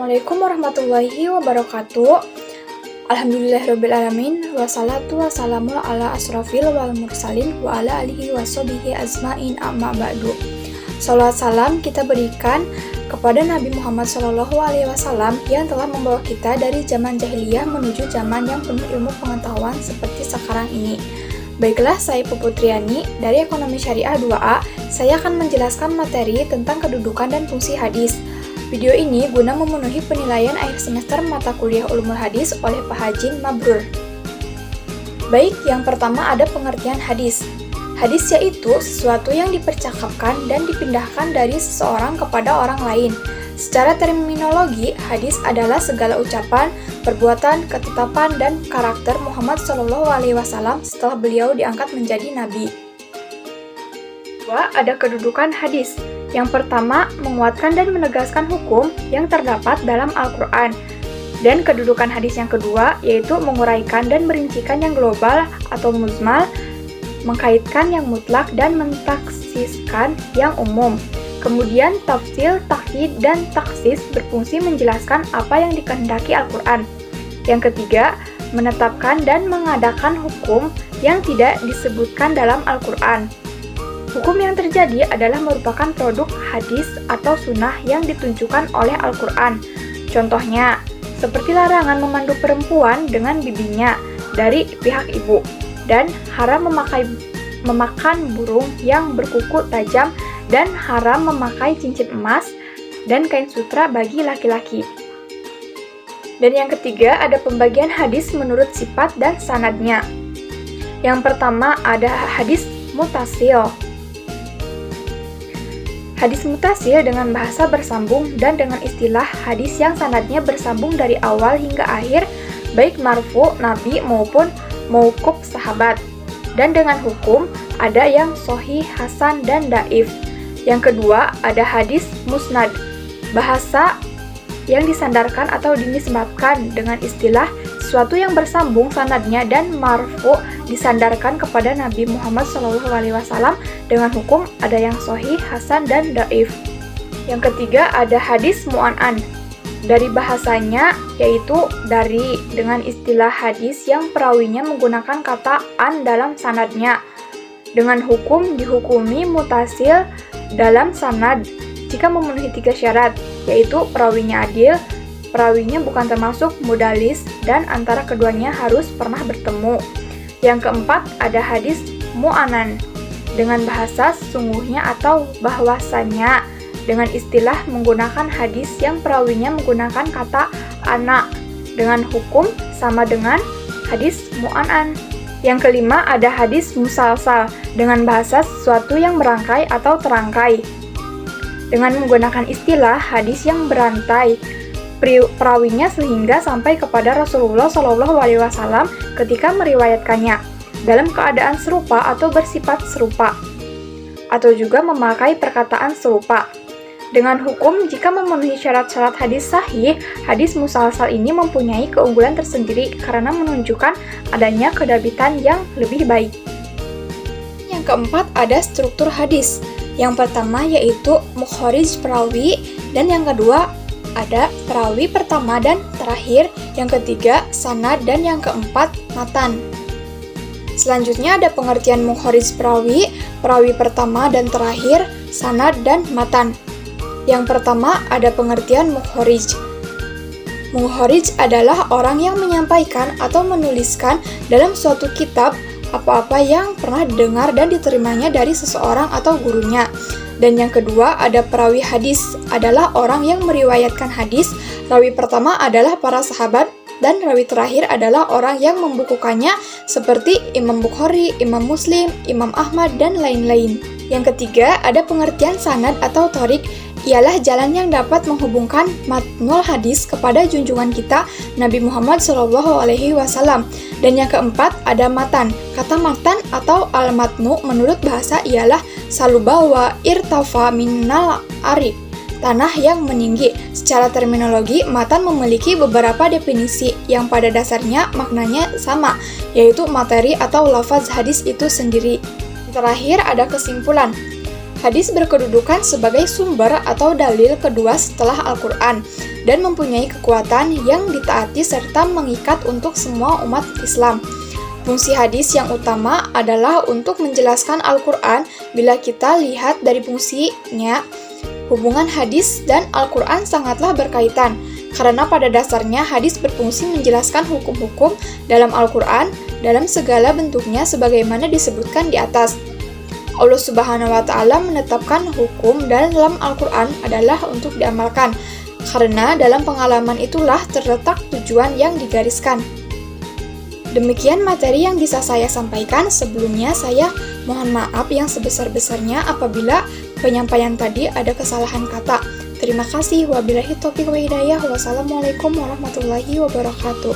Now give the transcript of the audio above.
Assalamualaikum warahmatullahi wabarakatuh. Alhamdulillahirrabbilalamin. Wassalatu wassalamu ala asrafil wal mursalin wa ala alihi wassobihi azmain amma ba'du. Salawat salam kita berikan kepada Nabi Muhammad SAW yang telah membawa kita dari zaman jahiliyah menuju zaman yang penuh ilmu pengetahuan seperti sekarang ini. Baiklah, saya Puputriani dari Ekonomi Syariah 2A. Saya akan menjelaskan materi tentang kedudukan dan fungsi hadis. Video ini guna memenuhi penilaian akhir semester mata kuliah Ulumul Hadis oleh Pak Hajin Mabrur. Baik, yang pertama ada pengertian hadis. Hadis yaitu sesuatu yang dipercakapkan dan dipindahkan dari seseorang kepada orang lain. Secara terminologi, hadis adalah segala ucapan, perbuatan, ketetapan, dan karakter Muhammad SAW setelah beliau diangkat menjadi nabi. Kedua, ada kedudukan hadis. Yang pertama, menguatkan dan menegaskan hukum yang terdapat dalam Al-Quran. Dan kedudukan hadis yang kedua, yaitu menguraikan dan merincikan yang global atau muzmal, mengkaitkan yang mutlak dan mentaksiskan yang umum. Kemudian, tafsil, takhid, dan taksis berfungsi menjelaskan apa yang dikehendaki Al-Quran. Yang ketiga, menetapkan dan mengadakan hukum yang tidak disebutkan dalam Al-Quran. Hukum yang terjadi adalah merupakan produk hadis atau sunnah yang ditunjukkan oleh Al-Quran. Contohnya, seperti larangan memandu perempuan dengan bibinya dari pihak ibu, dan haram memakan burung yang berkuku tajam, dan haram memakai cincin emas dan kain sutra bagi laki-laki. Dan yang ketiga, ada pembagian hadis menurut sifat dan sanadnya. Yang pertama, ada hadis mutasil. Hadis mutasil dengan bahasa bersambung dan dengan istilah hadis yang sanadnya bersambung dari awal hingga akhir, baik marfu, nabi maupun mauquf sahabat. Dan dengan hukum, ada yang sahih, hasan, dan daif. Yang kedua, ada hadis musnad, bahasa yang disandarkan atau dinisbatkan dengan istilah sesuatu yang bersambung sanadnya, dan marfu disandarkan kepada Nabi Muhammad SAW dengan hukum ada yang sahih, hasan, dan daif. Yang ketiga, ada hadis mu'an'an. Dari bahasanya, yaitu dari dengan istilah hadis yang perawinya menggunakan kata an dalam sanadnya. Dengan hukum dihukumi mutasil dalam sanad jika memenuhi 3 syarat, yaitu perawinya adil, perawinya bukan termasuk mudalis, dan antara keduanya harus pernah bertemu. Yang keempat, ada hadis mu'anan dengan bahasa sesungguhnya atau bahwasanya, dengan istilah menggunakan hadis yang perawinya menggunakan kata ana, dengan hukum sama dengan hadis mu'anan. Yang kelima, ada hadis musalsal dengan bahasa sesuatu yang merangkai atau terangkai, dengan menggunakan istilah hadis yang berantai perawinya sehingga sampai kepada Rasulullah SAW ketika meriwayatkannya dalam keadaan serupa atau bersifat serupa, atau juga memakai perkataan serupa. Dengan hukum, jika memenuhi syarat-syarat hadis sahih, hadis musalsal ini mempunyai keunggulan tersendiri karena menunjukkan adanya kedabitan yang lebih baik. Yang keempat, ada struktur hadis. Yang pertama yaitu mukharij perawi, dan yang kedua ada perawi pertama dan terakhir, yang ketiga sanad, dan yang keempat matan. Selanjutnya ada pengertian mukharij perawi, perawi pertama dan terakhir, sanad, dan matan. Yang pertama ada pengertian mukharij. Mukharij adalah orang yang menyampaikan atau menuliskan dalam suatu kitab apa-apa yang pernah didengar dan diterimanya dari seseorang atau gurunya. Dan yang kedua, ada perawi hadis, adalah orang yang meriwayatkan hadis. Rawi pertama adalah para sahabat, dan rawi terakhir adalah orang yang membukukannya seperti Imam Bukhari, Imam Muslim, Imam Ahmad, dan lain-lain. Yang ketiga, ada pengertian sanad atau thorik, ialah jalan yang dapat menghubungkan matnul hadis kepada junjungan kita Nabi Muhammad SAW. Dan yang keempat, ada matan. Kata matan atau al-matnu menurut bahasa ialah saluba wa irtafa minal ari, tanah yang meninggi. Secara terminologi, matan memiliki beberapa definisi yang pada dasarnya maknanya sama, yaitu materi atau lafaz hadis itu sendiri. Terakhir, ada kesimpulan. Hadis berkedudukan sebagai sumber atau dalil kedua setelah Al-Quran dan mempunyai kekuatan yang ditaati serta mengikat untuk semua umat Islam. Fungsi hadis yang utama adalah untuk menjelaskan Al-Quran. Bila kita lihat dari fungsinya, hubungan hadis dan Al-Quran sangatlah berkaitan, karena pada dasarnya hadis berfungsi menjelaskan hukum-hukum dalam Al-Quran dalam segala bentuknya sebagaimana disebutkan di atas. Allah Subhanahu wa Ta'ala menetapkan hukum dalam Al-Quran adalah untuk diamalkan, karena dalam pengalaman itulah terletak tujuan yang digariskan. Demikian materi yang bisa saya sampaikan. Sebelumnya saya mohon maaf yang sebesar-besarnya apabila penyampaian tadi ada kesalahan kata. Terima kasih. Wabillahi taufiq wa hidayah. Wassalamualaikum warahmatullahi wabarakatuh.